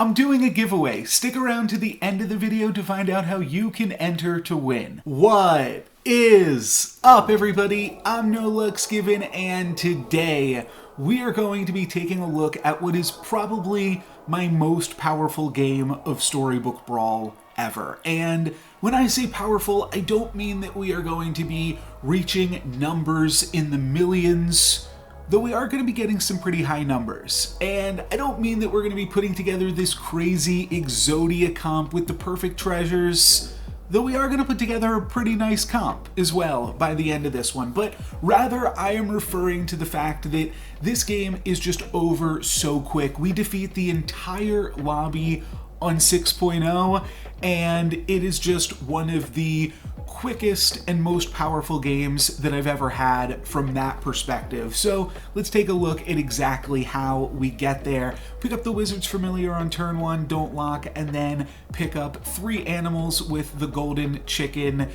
I'm doing a giveaway. Stick around to the end of the video to find out how you can enter to win. What is up, everybody? I'm No Lux Given, and today we are going to be taking a look at what is probably my most powerful game of Storybook Brawl ever. And when I say powerful, I don't mean that we are going to be reaching numbers in the millions, though we are going to be getting some pretty high numbers. And I don't mean that we're going to be putting together this crazy Exodia comp with the perfect treasures, though we are going to put together a pretty nice comp as well by the end of this one. But rather, I am referring to the fact that this game is just over so quick. We defeat the entire lobby on 6.0, and it is just one of the quickest and most powerful games that I've ever had from that perspective. So let's take a look at exactly how we get there. Pick up the Wizard's Familiar on turn 1, don't lock, and then pick up 3 animals with the golden chicken,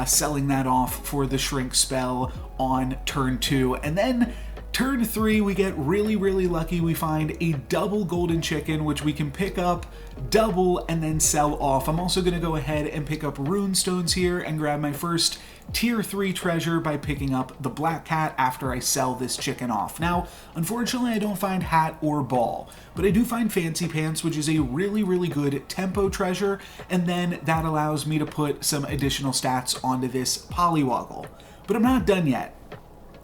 selling that off for the shrink spell on turn 2. And then turn 3, we get really lucky. We find a double golden chicken, which we can pick up, double, and then sell off. I'm also going to go ahead and pick up rune stones here and grab my first tier 3 treasure by picking up the black cat after I sell this chicken off. Now, unfortunately, I don't find hat or ball, but I do find fancy pants, which is a really good tempo treasure, and then that allows me to put some additional stats onto this polywoggle. But I'm not done yet.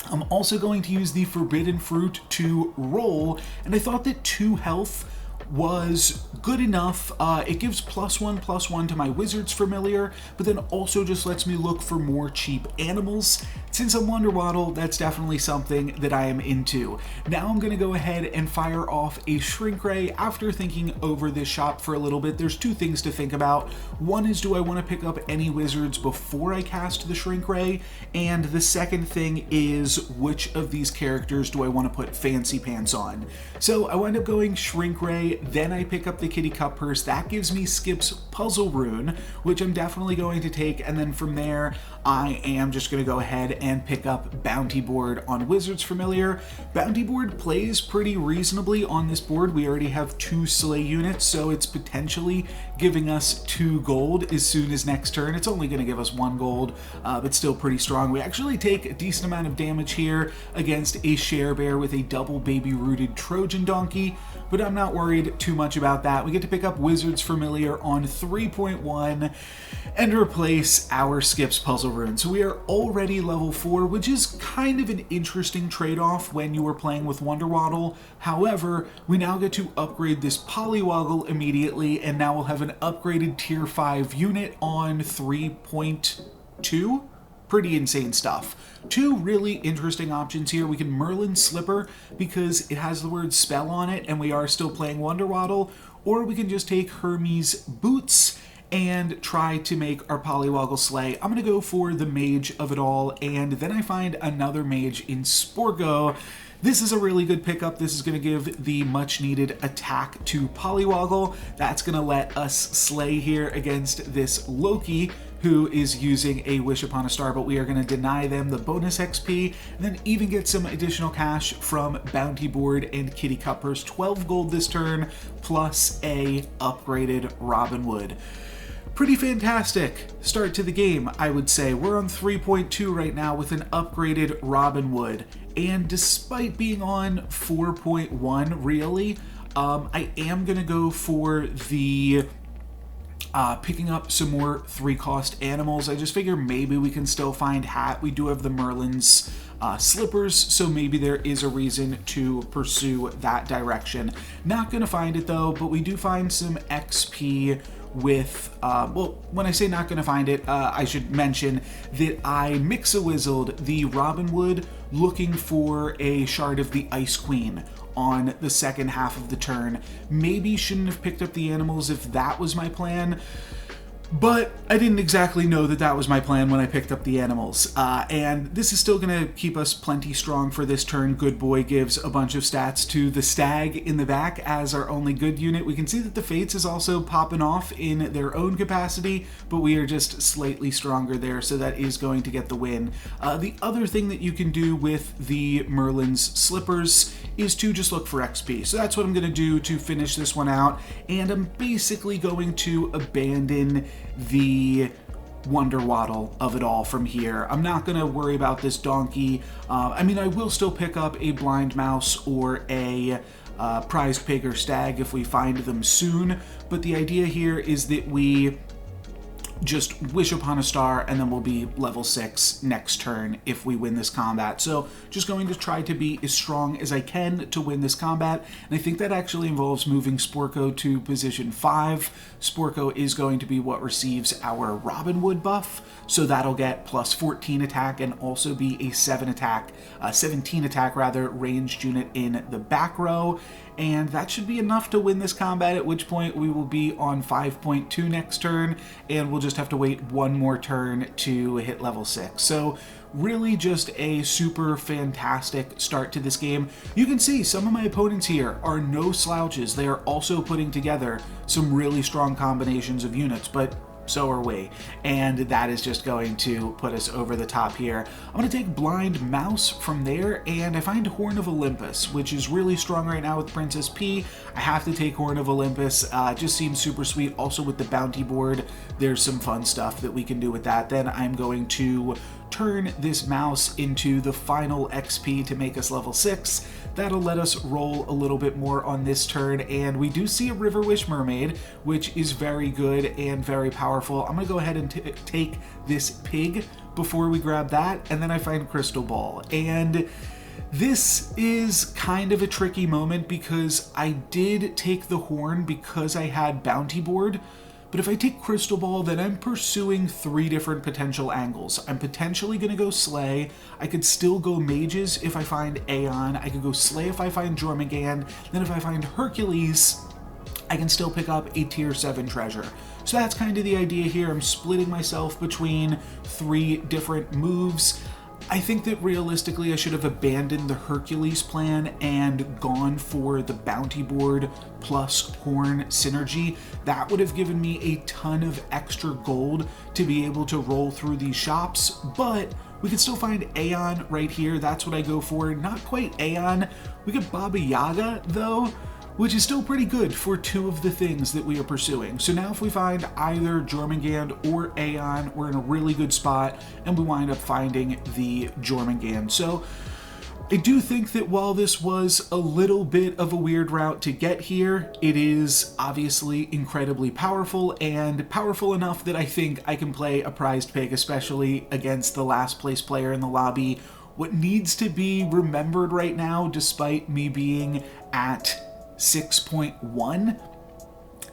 I'm also going to use the forbidden fruit to roll, and I thought that 2 health was good enough. It gives +1/+1 to my Wizard's Familiar, but then also just lets me look for more cheap animals. Since I'm Wonderwaddle, that's definitely something that I am into. Now I'm going to go ahead and fire off a Shrink Ray after thinking over this shop for a little bit. There's 2 things to think about. One is, do I want to pick up any wizards before I cast the Shrink Ray? And the second thing is, which of these characters do I want to put fancy pants on? So I wind up going Shrink Ray, then I pick up the Kitty Cup Purse. That gives me Skip's Puzzle Rune, which I'm definitely going to take, and then from there I am just going to go ahead and pick up Bounty Board on Wizard's Familiar. Bounty Board plays pretty reasonably on this board. We already have 2 Slay units, so it's potentially giving us 2 gold as soon as next turn. It's only going to give us 1 gold, but still pretty strong. We actually take a decent amount of damage here against a Share Bear with a double baby-rooted Trojan Donkey, but I'm not worried too much about that. We get to pick up Wizard's Familiar on 3.1 and replace our Skip's Puzzle Rune. So we are already level 4, which is kind of an interesting trade-off when you are playing with Wonderwaddle. However, we now get to upgrade this Polywoggle immediately, and now we'll have an upgraded tier 5 unit on 3.2. Pretty insane stuff. 2 really interesting options here. We can Merlin Slipper because it has the word spell on it and we are still playing Wonderwaddle, or we can just take Hermes Boots and try to make our Polywoggle slay. I'm going to go for the mage of it all, and then I find another mage in Sporgo. This is a really good pickup. This is going to give the much needed attack to Polywoggle. That's going to let us slay here against this Loki, who is using a Wish Upon a Star, but we are going to deny them the bonus XP, and then even get some additional cash from Bounty Board and Kitty Cup Purse. 12 gold this turn, plus a upgraded Robin Hood. Pretty fantastic start to the game, I would say. We're on 3.2 right now with an upgraded Robin Hood, and despite being on 4.1, really, I am going to go for the picking up some more 3-cost animals. I just figure maybe we can still find hat. We do have the Merlin's slippers, so maybe there is a reason to pursue that direction. Not going to find it though, but we do find some XP with, well, when I say not going to find it, I should mention that I Mix-a-Wizzled the Robin Hood looking for a shard of the Ice Queen on the second half of the turn. Maybe shouldn't have picked up the animals if that was my plan, But I didn't exactly know that that was my plan when I picked up the animals. And this is still going to keep us plenty strong for this turn. Good Boy gives a bunch of stats to the stag in the back as our only good unit. We can see that the Fates is also popping off in their own capacity, but we are just slightly stronger there, so that is going to get the win. The other thing that you can do with the Merlin's Slippers is to just look for XP. So that's what I'm going to do to finish this one out, and I'm basically going to abandon the Wonder Waddle of it all from here. I'm not going to worry about this donkey. I mean, I will still pick up a blind mouse or a prized pig or stag if we find them soon, but the idea here is that we just wish upon a star and then we'll be level 6 next turn if we win this combat. So just going to try to be as strong as I can to win this combat, and I think that actually involves moving Sporko to position 5. Sporko is going to be what receives our Robin Hood buff, so that'll get plus 14 attack and also be a 17 attack rather, ranged unit in the back row. And that should be enough to win this combat, at which point we will be on 5.2 next turn, and we'll just have to wait one more turn to hit level 6. So really just a super fantastic start to this game. You can see some of my opponents here are no slouches. They are also putting together some really strong combinations of units, but so are we, and that is just going to put us over the top here. I'm going to take Blind Mouse from there, and I find Horn of Olympus, which is really strong right now with Princess P. I have to take Horn of Olympus. It just seems super sweet. Also with the bounty board, there's some fun stuff that we can do with that. Then I'm going to turn this mouse into the final XP to make us level 6. That'll let us roll a little bit more on this turn, and we do see a River Wish Mermaid, which is very good and very powerful. I'm going to go ahead and take this pig before we grab that, and then I find Crystal Ball. And this is kind of a tricky moment because I did take the horn because I had bounty board. But if I take Crystal Ball, then I'm pursuing 3 different potential angles. I'm potentially going to go Slay. I could still go Mages if I find Aeon. I could go Slay if I find Jormungand. Then if I find Hercules, I can still pick up a tier 7 treasure. So that's kind of the idea here. I'm splitting myself between 3 different moves. I think that realistically I should have abandoned the Hercules plan and gone for the bounty board plus horn synergy. That would have given me a ton of extra gold to be able to roll through these shops, but we can still find Aeon right here. That's what I go for. Not quite Aeon. We get Baba Yaga though, which is still pretty good for 2 of the things that we are pursuing. So now if we find either Jormungand or Aeon, we're in a really good spot, and we wind up finding the Jormungand. So I do think that while this was a little bit of a weird route to get here, it is obviously incredibly powerful, and powerful enough that I think I can play a prized pig, especially against the last place player in the lobby. What needs to be remembered right now, despite me being at 6.1,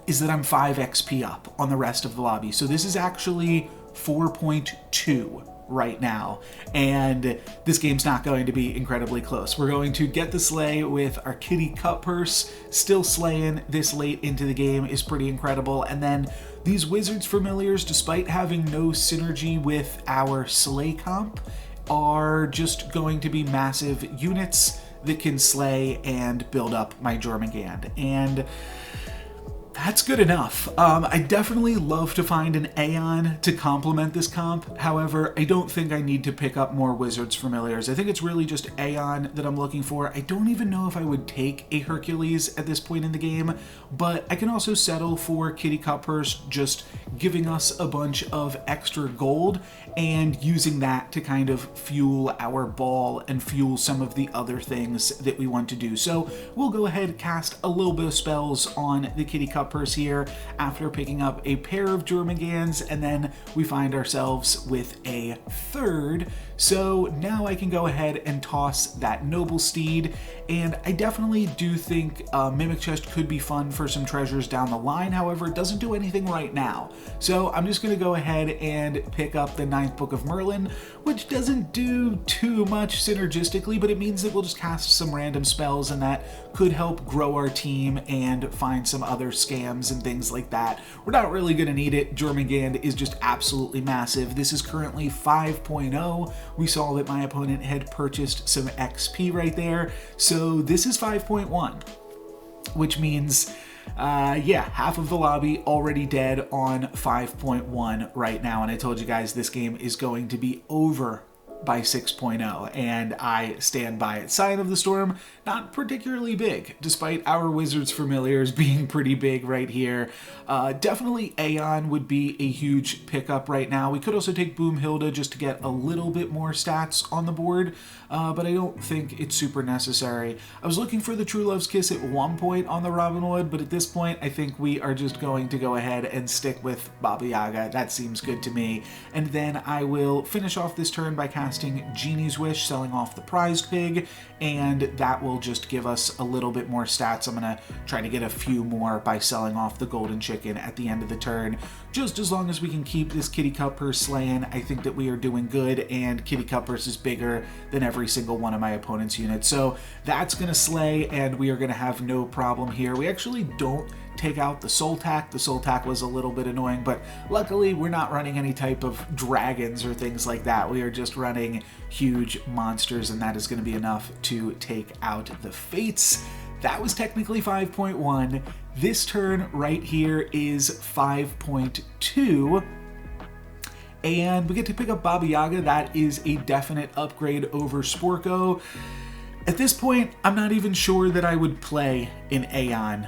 is that I'm 5 XP up on the rest of the lobby. So this is actually 4.2 right now, and this game's not going to be incredibly close. We're going to get the slay with our Kitty Cut Purse. Still slaying this late into the game is pretty incredible. And then these Wizards Familiars, despite having no synergy with our slay comp, are just going to be massive units that can slay and build up my Jormungand, and that's good enough. I definitely love to find an Aeon to complement this comp. However, I don't think I need to pick up more Wizards Familiars. I think it's really just Aeon that I'm looking for. I don't even know if I would take a Hercules at this point in the game, but I can also settle for Kitty Cut Purse just giving us a bunch of extra gold and using that to kind of fuel our ball and fuel some of the other things that we want to do. So we'll go ahead and cast a little bit of spells on the Kitty Cut Purse here after picking up a pair of Jormungands, and then we find ourselves with a third. So now I can go ahead and toss that Noble Steed, and I definitely do think Mimic Chest could be fun for some treasures down the line. However, it doesn't do anything right now. So I'm just going to go ahead and pick up the 9th Book of Merlin, which doesn't do too much synergistically, but it means that we'll just cast some random spells, and that could help grow our team and find some other scams and things like that. We're not really going to need it. Jormungand is just absolutely massive. This is currently 5.0. We saw that my opponent had purchased some XP right there. So this is 5.1, which means, yeah, half of the lobby already dead on 5.1 right now. And I told you guys this game is going to be over by 6.0, and I stand by it. Sign of the Storm, not particularly big, despite our Wizards familiars being pretty big right here. Definitely Aeon would be a huge pickup right now. We could also take Boomhilda just to get a little bit more stats on the board, but I don't think it's super necessary. I was looking for the True Love's Kiss at one point on the Robinwood, but at this point I think we are just going to go ahead and stick with Baba Yaga. That seems good to me. And then I will finish off this turn by casting Genie's Wish, selling off the prized pig, and that will just give us a little bit more stats. I'm going to try to get a few more by selling off the golden chicken at the end of the turn. Just as long as we can keep this Kitty Cup purse slaying, I think that we are doing good, and Kitty Cup purse is bigger than every single one of my opponent's units. So that's going to slay, and we are going to have no problem here. We actually don't take out the Soul Tack. The Soul Tack was a little bit annoying, but luckily we're not running any type of dragons or things like that. We are just running huge monsters, and that is going to be enough to take out the Fates. That was technically 5.1. This turn right here is 5.2. And we get to pick up Baba Yaga. That is a definite upgrade over Sporko. At this point, I'm not even sure that I would play in Aeon.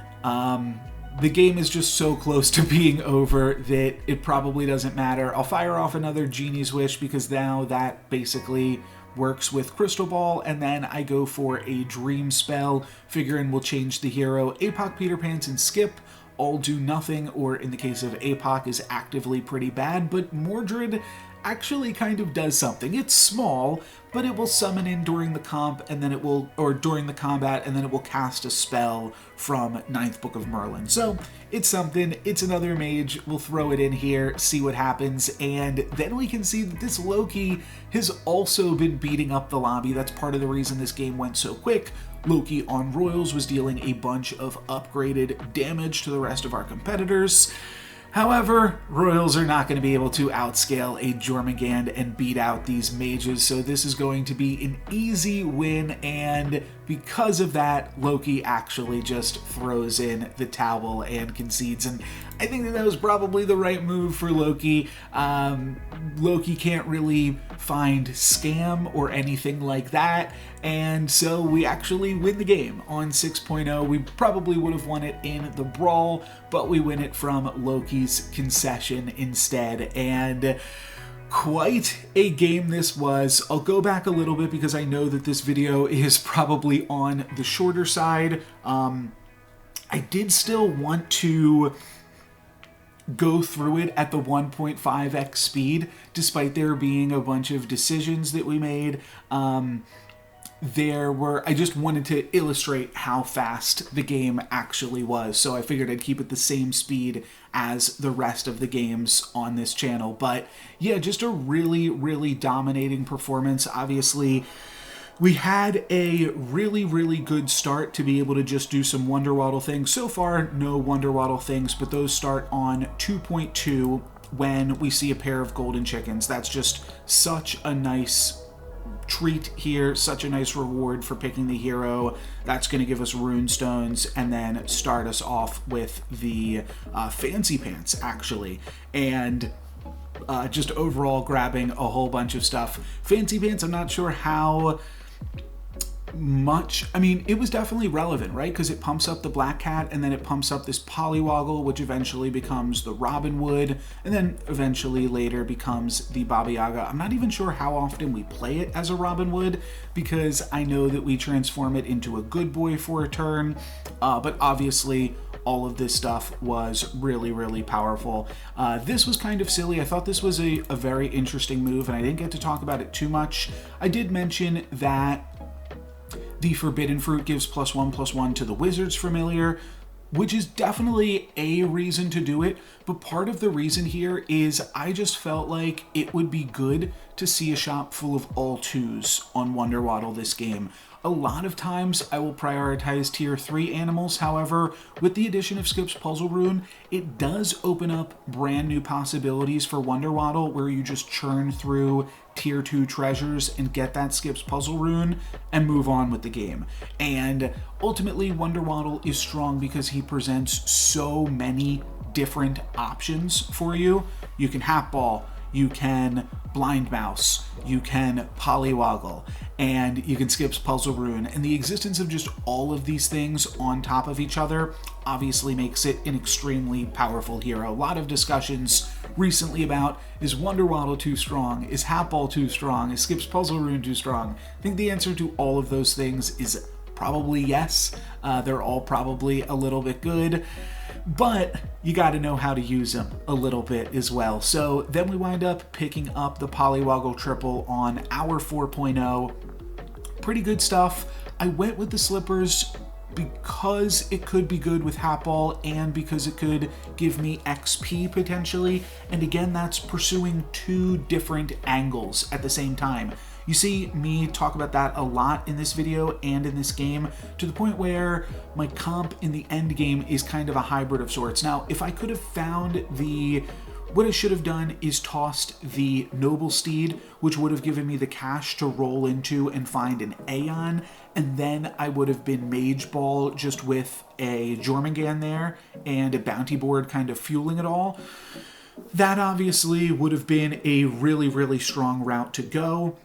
The game is just so close to being over that it probably doesn't matter. I'll fire off another Genie's Wish because now that basically works with Crystal Ball, and then I go for a Dream spell, figuring we'll change the hero. APOC, Peter Pants, and Skip all do nothing, or in the case of APOC is actively pretty bad, but Mordred actually kind of does something. It's small, but it will summon in during the comp, and then it will, or during the combat, and then it will cast a spell from 9th Book of Merlin. So it's something. It's another mage. We'll throw it in here, see what happens, and then we can see that this Loki has also been beating up the lobby. That's part of the reason this game went so quick. Loki on Royals was dealing a bunch of upgraded damage to the rest of our competitors. However, Royals are not going to be able to outscale a Jormungand and beat out these mages, so this is going to be an easy win, and because of that, Loki actually just throws in the towel and concedes, and I think that was probably the right move for Loki. Loki can't really find scam or anything like that, and so we actually win the game on 6.0. We probably would have won it in the brawl, but we win it from Loki's concession instead, and quite a game this was. I'll go back a little bit because I know that this video is probably on the shorter side. I did still want to go through it at the 1.5x speed, despite there being a bunch of decisions that we made. I just wanted to illustrate how fast the game actually was, so I figured I'd keep it the same speed as the rest of the games on this channel. But yeah, just a really, really dominating performance. Obviously, we had a really, really good start to be able to just do some Wonder Waddle things. So far, no Wonder Waddle things, but those start on 2.2 when we see a pair of golden chickens. That's just such a nice treat here, such a nice reward for picking the hero. That's going to give us rune stones and then start us off with the fancy pants, actually. And just overall grabbing a whole bunch of stuff. Fancy pants, I'm not sure how much, I mean, it was definitely relevant, right? Because it pumps up the Black Cat, and then it pumps up this Polywoggle, which eventually becomes the Robinwood, and then eventually later becomes the Baba Yaga. I'm not even sure how often we play it as a Robinwood, because I know that we transform it into a good boy for a turn, but obviously all of this stuff was really, really powerful. This was kind of silly. I thought this was a very interesting move, and I didn't get to talk about it too much. I did mention that The Forbidden Fruit gives +1/+1 to the Wizard's Familiar, which is definitely a reason to do it, but part of the reason here is I just felt like it would be good to see a shop full of all 2s on Wonder Waddle this game. A lot of times I will prioritize tier 3 animals, however, with the addition of Skip's Puzzle Rune, it does open up brand new possibilities for Wonder Waddle where you just churn through tier 2 treasures and get that Skip's Puzzle Rune and move on with the game. And ultimately, Wonder Waddle is strong because he presents so many different options for you. You can Hat Ball, you can Blind Mouse, you can Polywoggle, and you can Skip's Puzzle Rune. And the existence of just all of these things on top of each other obviously makes it an extremely powerful hero. A lot of discussions recently about, is Wonder Waddle too strong? Is Hat Ball too strong? Is Skip's Puzzle Rune too strong? I think the answer to all of those things is probably yes. They're all probably a little bit good, but you got to know how to use them a little bit as well. So then we wind up picking up the Polywoggle triple on our 4.0. Pretty good stuff. I went with the slippers because it could be good with Hat Ball and because it could give me XP potentially. And again, that's pursuing 2 different angles at the same time. You see me talk about that a lot in this video and in this game, to the point where my comp in the end game is kind of a hybrid of sorts. Now, if I could have found what I should have done is tossed the Noble Steed, which would have given me the cash to roll into and find an Aeon, and then I would have been Mage Ball just with a Jormungand there and a bounty board kind of fueling it all. That obviously would have been a really, really strong route to go.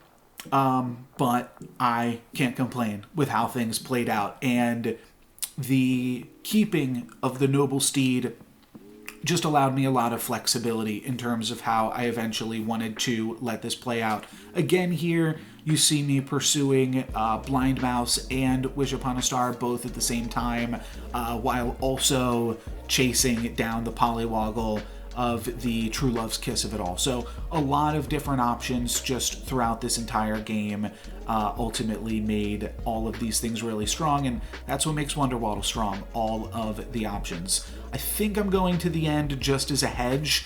But I can't complain with how things played out, and the keeping of the Noble Steed just allowed me a lot of flexibility in terms of how I eventually wanted to let this play out. Again, here you see me pursuing Blind Mouse and Wish Upon a Star both at the same time, while also chasing down the Polywoggle of the True Love's Kiss of it all. So a lot of different options just throughout this entire game ultimately made all of these things really strong, and that's what makes Wonder Waddle strong, all of the options. I think I'm going to the end just as a hedge.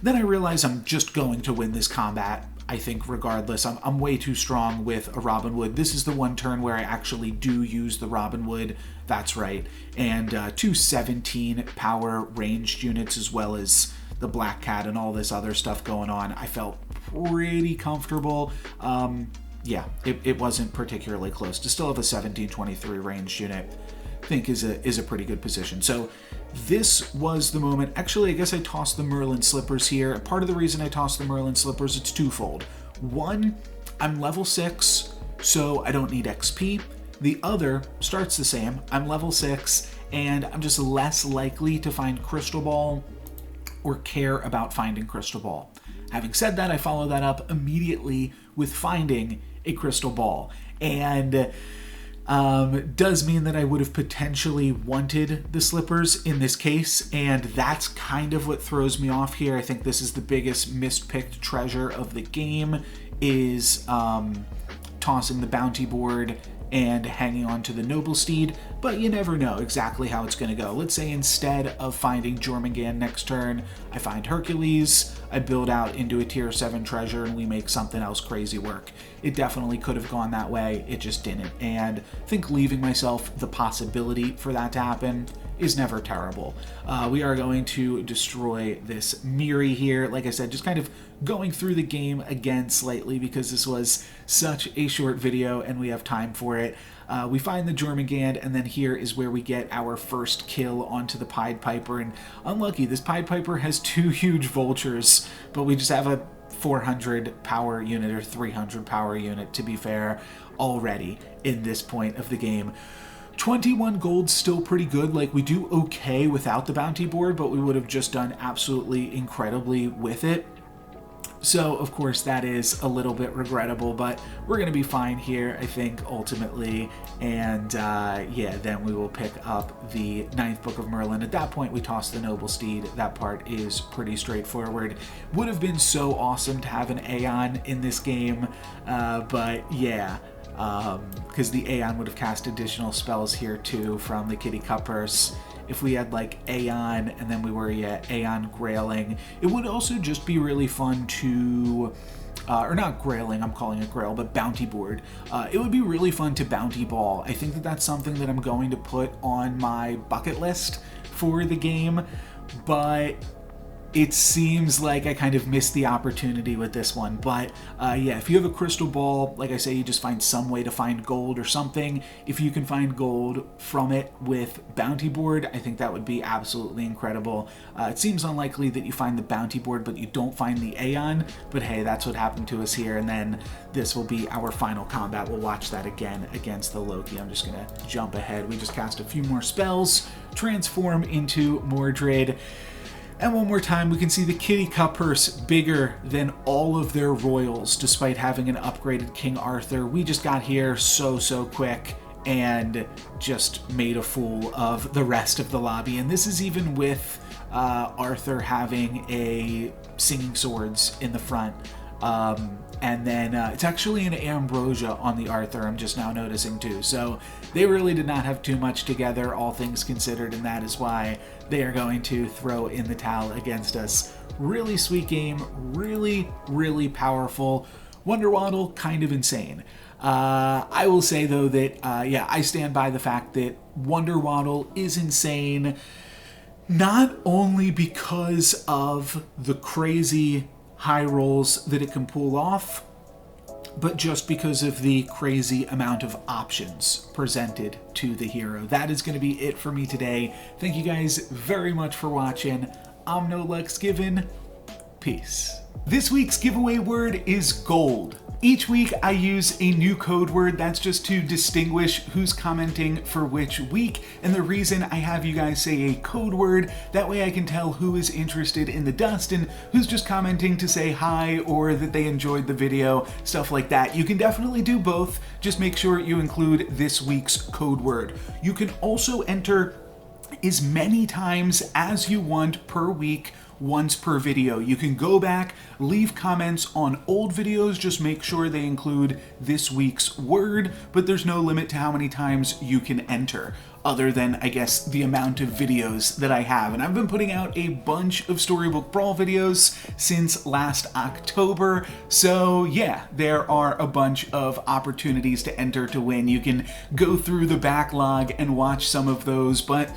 Then I realize I'm just going to win this combat, I think, regardless. I'm way too strong with a Robin Wood. This is the one turn where I actually do use the Robin Wood. That's right. And 2 17 power ranged units, as well as the Black Cat and all this other stuff going on. I felt pretty comfortable. Yeah, it wasn't particularly close. To still have a 1723 ranged unit, I think is a pretty good position. So this was the moment. Actually, I guess I tossed the Merlin Slippers here. Part of the reason I tossed the Merlin Slippers, it's twofold. One, I'm level 6, so I don't need XP. The other starts the same. I'm level 6, and I'm just less likely to find Crystal Ball or care about finding Crystal Ball. Having said that, I follow that up immediately with finding a Crystal Ball. And does mean that I would have potentially wanted the slippers in this case, and that's kind of what throws me off here. I think this is the biggest mispicked treasure of the game, is tossing the bounty board and hanging on to the Noble Steed, but you never know exactly how it's going to go. Let's say instead of finding Jormungand next turn, I find Hercules, I build out into a tier 7 treasure, and we make something else crazy work. It definitely could have gone that way, it just didn't, and I think leaving myself the possibility for that to happen is never terrible. We are going to destroy this Miri here. Like I said, just kind of going through the game again slightly because this was such a short video and we have time for it. We find the Jormungand, and then here is where we get our first kill onto the Pied Piper. And unlucky, this Pied Piper has 2 huge vultures, but we just have a 400 power unit or 300 power unit, to be fair, already in this point of the game. 21 gold's still pretty good. Like, we do okay without the bounty board, but we would have just done absolutely incredibly with it. So, of course, that is a little bit regrettable, but we're going to be fine here, I think, ultimately. And, yeah, then we will pick up the 9th Book of Merlin. At that point, we toss the Noble Steed. That part is pretty straightforward. Would have been so awesome to have an Aeon in this game, but, yeah. because the Aeon would have cast additional spells here too from the Kitty Cup Purse. If we had like Aeon and then we were Aeon Grailing, it would also just be really fun to, or not Grailing, I'm calling it Grail, but Bounty Board. It would be really fun to Bounty Ball. I think that that's something that I'm going to put on my bucket list for the game, but it seems like I kind of missed the opportunity with this one. But yeah, if you have a crystal ball, like I say, you just find some way to find gold or something. If you can find gold from it with Bounty Board, I think that would be absolutely incredible. It seems unlikely that you find the Bounty Board, but you don't find the Aeon. But hey, that's what happened to us here. And then this will be our final combat. We'll watch that again against the Loki. I'm just going to jump ahead. We just cast a few more spells, transform into Mordred. And one more time, we can see the Kitty Cup Purse bigger than all of their royals, despite having an upgraded King Arthur. We just got here so quick and just made a fool of the rest of the lobby. And this is even with Arthur having a Singing Swords in the front. And then it's actually an Ambrosia on the Arthur, I'm just now noticing too. So they really did not have too much together, all things considered, and that is why they are going to throw in the towel against us. Really sweet game, really powerful. Wonder Waddle, kind of insane. I will say though that, yeah, I stand by the fact that Wonder Waddle is insane, not only because of the crazy high rolls that it can pull off, but just because of the crazy amount of options presented to the hero. That is going to be it for me today. Thank you guys very much for watching. I'm No Lux Given. Peace. This week's giveaway word is gold. Each week I use a new code word. That's just to distinguish who's commenting for which week. And the reason I have you guys say a code word, that way I can tell who is interested in the dust and who's just commenting to say hi or that they enjoyed the video, stuff like that. You can definitely do both. Just make sure you include this week's code word. You can also enter as many times as you want per week, once per video. You can go back, leave comments on old videos, just make sure they include this week's word, but there's no limit to how many times you can enter, other than, I guess, the amount of videos that I have. And I've been putting out a bunch of Storybook Brawl videos since last October, so yeah, there are a bunch of opportunities to enter to win. You can go through the backlog and watch some of those, but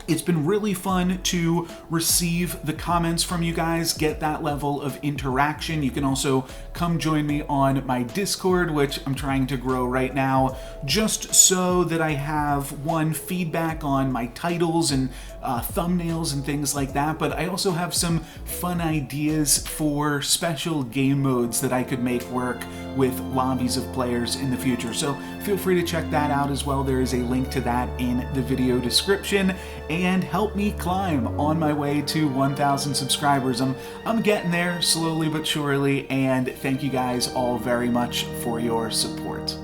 it's been really fun to receive the comments from you guys, get that level of interaction. You can also come join me on my Discord, which I'm trying to grow right now, just so that I have, feedback on my titles and thumbnails and things like that, but I also have some fun ideas for special game modes that I could make work with lobbies of players in the future. So feel free to check that out as well. There is a link to that in the video description. And help me climb on my way to 1,000 subscribers. I'm getting there slowly but surely, and thank you guys all very much for your support.